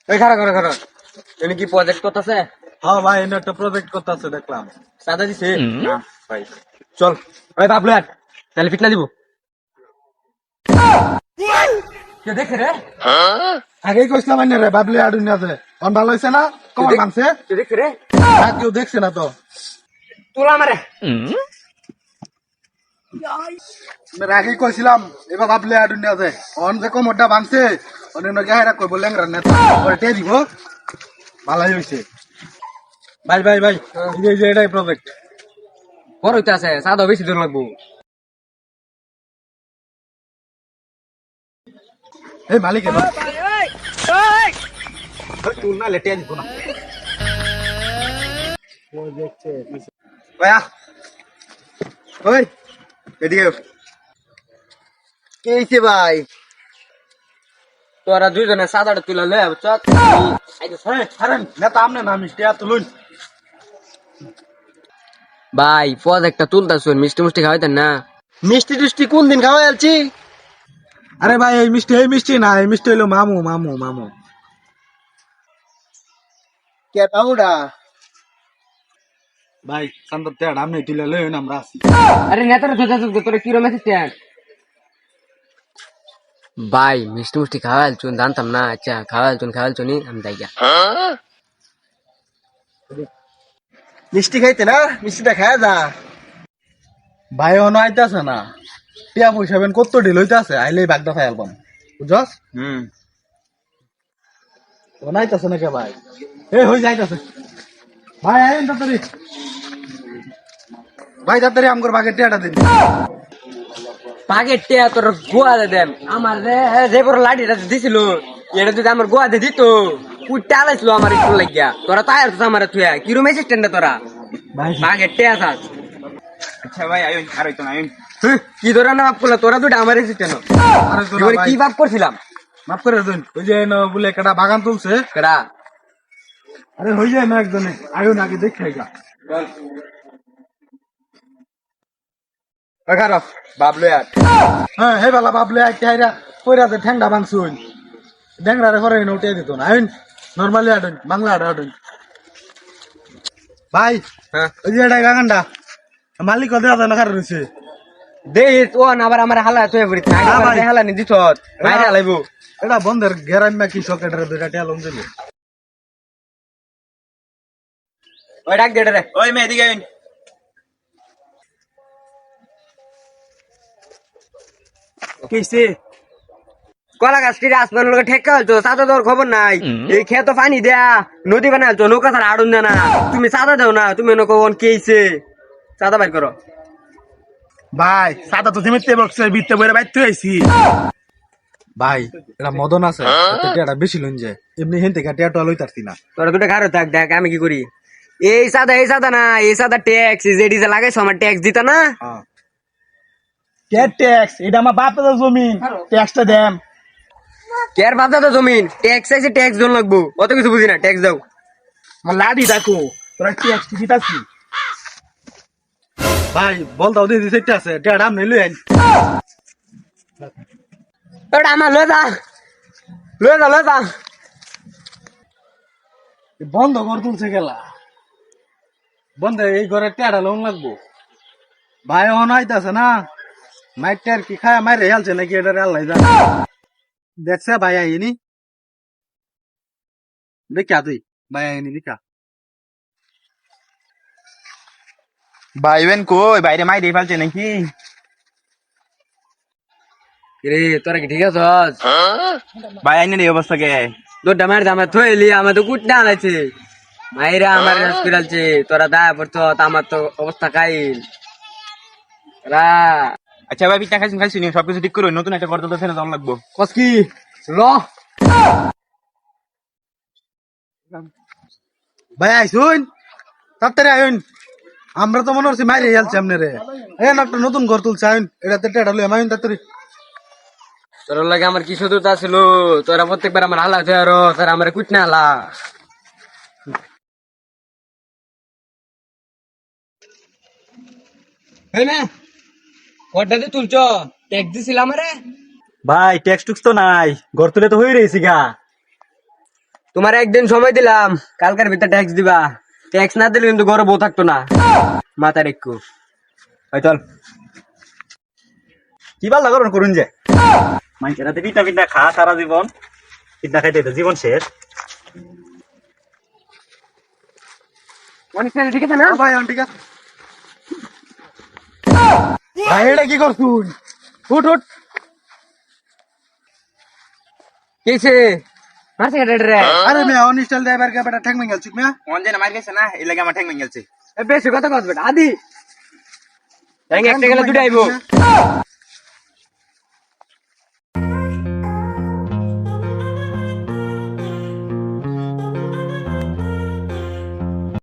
এই খারাপ এনে কি প্রজেক্ট করতেছে? হ্যাঁ ভাই, এনে একটা প্রজেক্ট করতেছে দেখলাম। সাদা দিছে না ভাই, চল ওই বাবলু আর তাহলে ফিটনা দিব কে দেখে রে আগেই কইছিলাম আইনে রে বাবলি আডুন আছে অন ভালো হইছে না? কমান মানছে? কে দেখে রে কেউ দেখছে না তো। তোলা মারে আগেই কইছিলাম এবার বাবলি আডুন আছে অন যে কমরটা ভাঙছে অন্য গাহেরা কইব ল্যাংরা নেতা পরে টে দিব। ভালোই হইছে ভাই ভাই ভাই, এই যে এটাই প্রজেক্ট। বড় হইতে আছে সাদা বেশি দূর লাগবো এই মালিক এবার তুল না লেটে দিব না। ভাইয়া ওই এদিকে কে হইছে ভাই? তোরা দুইজনে সাদাটা তুলে লয়ে আব চল হারেন নেতা আমনে না মিষ্টি আর তুলুন। ভাই প্রজেক্টটা তুলতাছুন মিষ্টি মুষ্টি খাওয়াইতেন না। মিষ্টি টিষ্টি কোন দিন খাওয়া যাচ্ছি? আরে ভাই এই মিষ্টি না, এই মিষ্টি হইলো মামু মামু মামু। কে পাউডা ভাই শান্ত তেড় আমি তুলে লই আমরা আসি। আরে নেতারা তোরা কিরম আছিস? ভাই মিষ্টি মুষ্টি খাওয়ালছুন জানতাম না। আচ্ছা খাওয়ালছুনি আমি যাই গা। মিষ্টি খাইতে না, মিষ্টিটা খায় যা। ভাই অন আইতাছে না, টিয়া পয়সা বেন কত ডিল হইতাছে, আইলেই বাগদা খাই অ্যালবাম বুঝছস? অন আইতাছে না কে ভাই? এ হই যাইতাছে ভাই, আইন তাড়াতাড়ি ভাই, তাড়াতাড়ি আমগর বাগে টিয়াটা দিন। পাকেট টিয়া তোর গোয়া দেন আমার যে বড় লাঠিটা দিছিল এটা যদি আমার গোয়া দিত কুইটা আলাইছিল আমার একটু লাগিয়া। তোরা তাই আর আমার থুয়া কিরম অ্যাসিস্ট্যান্ট তোরা ভাই পাকেট টিয়া থাক। আচ্ছা ভাই আইন আর হইতো না আইন। কি ধরে না বাপ করলো তোরা দুটা আমার অ্যাসিস্ট্যান্ট? আরে তোরা ভাই কি বাপ করছিলাম? মাফ করে দেন। ওই যে ন বলে একটা বাগান তুলছে। কেডা? আরে হই যায় না একজনে, আয়ো নাকি দেখে গা। খারাপ বাবলু আর হ্যাঁ হে বালা বাবলে আইতে হাইরা কইরাতে ঠ্যাংডা ভাঙছুন ড্যাংরারে করে নোটে দিত না। আইন নরমালি আডুন বাংলা আডুন ভাই। হ্যাঁ ওই যে এটা বাগানটা মালিক দেওয়া যায় না কারণ রয়েছে। দে ও না আবার আমার হালা তুই বলি ভাই। হালা নি দিছ বাইরে হালাইবো। এটা বন্ধের গেরাম না কি সকেটের দুইটা টেলন দিল। ওই ডাক দে রে। ওই মেয়ে এদিকে আইন। কিসে কলা গাছটির আসমান লোক ঠেকা হলছো সাদা দেওয়ার খবর নাই। এই খেত পানি দেয়া নদী বানালছো নৌকা ছাড়া আড়ুন দেয় না। তুমি সাদা দাও না, তুমি নৌকা কেছে সাদা বাইর করো। ভাই সাদা তো জিমিতে বক্সের বিতে বইরে বাইতে আইছি। ভাই এটা মদন আছে, টেটা বেশি লইন যায় এমনি হেন থেকে টেটা লইতারছি না। তোরা দুটো ঘাড়ো থাক দেখ আমি কি করি। এই সাদা না, এই সাদা ট্যাক্স যে ডিজে লাগাইছো আমার ট্যাক্স দিতা না। কে ট্যাক্স? এটা আমার বাপের জমিন, ট্যাক্সটা দেন। কের বাধা তো জমিন ট্যাক্স আছে, ট্যাক্স জন লাগবো। অত কিছু বুঝি না, ট্যাক্স দাও। আমার লাডি দেখো তোরা ট্যাক্স দিতাছি। ভাই বল দাও দিদি সেটা আছে টেটা আমি লই আইন। ওটা আমার লয়ে যা। বন্ধ কর তুলছে গেলা বন্ধ, এই ঘরে টেটা লোন লাগবো। ভাই অন আইতাছে না, মাইটার কি খায় মাইরে হেলছে নাকি এটা আল্লাহ জানে। দেখছে ভাই আইনি দেখা তুই ভাই আইনি দেখা। ভাই বেন কই বাইরে মাই দিয়ে ফেলছে নাকি? রে তোরা কি ঠিক আছ? ভাই আইনের এই অবস্থা কে? দোড্ডা মার আমার থইলি আমার তো কুটনা আলাইছে মাইরা আমার হসপিটালছে। তোরা দায়া পড়ছ আমার তো অবস্থা কাইল রা আচ্ছা ভাই পিঠা খাইছি খাইছি সবকিছু ঠিক করো, নতুন একটা করতে তো ফেলে যাওয়া লাগবো। কসকি র ভাই আইসুন তাড়াতাড়ি আইন। আমরা তো মনে হচ্ছে মাইরে হেলছে আমনে রে। একটা নতুন ঘর তুলছে আইন, এটাতে টেটা লই আইন তাড়াতাড়ি। তোর লাগে আমার কি শত্রুতা ছিল? তোরা প্রত্যেকবার আমার হালা তুই আরো তোরা আমার কুটনা হালা। হই না কটাতে তুলছ? ট্যাক্স দিছিলাম রে। ভাই ট্যাক্স টুক্স তো নাই, ঘর তুলে তো হয়ে রয়েছি গা। তোমার একদিন সময় দিলাম, কালকের ভিতরে ট্যাক্স দিবা। ট্যাক্স না দিলে কিন্তু ঘরে বউ থাকতো না, মাথায় রেখো। ওই চল। কি ভাল লাগর করুন যে মানুষের হাতে পিঠা পিঠা খা সারা জীবন, পিঠা খাইতে তো জীবন শেষ। অনেক ঠিক আছে না ভাই ঠিক আছে ভাই, এটা কি করছুন? উঠ উঠ। কেছে মারছে রে? আরে মেয়া অনিস্টাইল ড্রাইভার কে বেটা ঠ্যাং ভেঙে চুক মেয়া। মন যে না মার গেছে না, এই লাগে আমার ঠ্যাং ভেঙে গেছে। বেশি কথা কস বেটা, আদি একটা গেলে দুটো আইবো।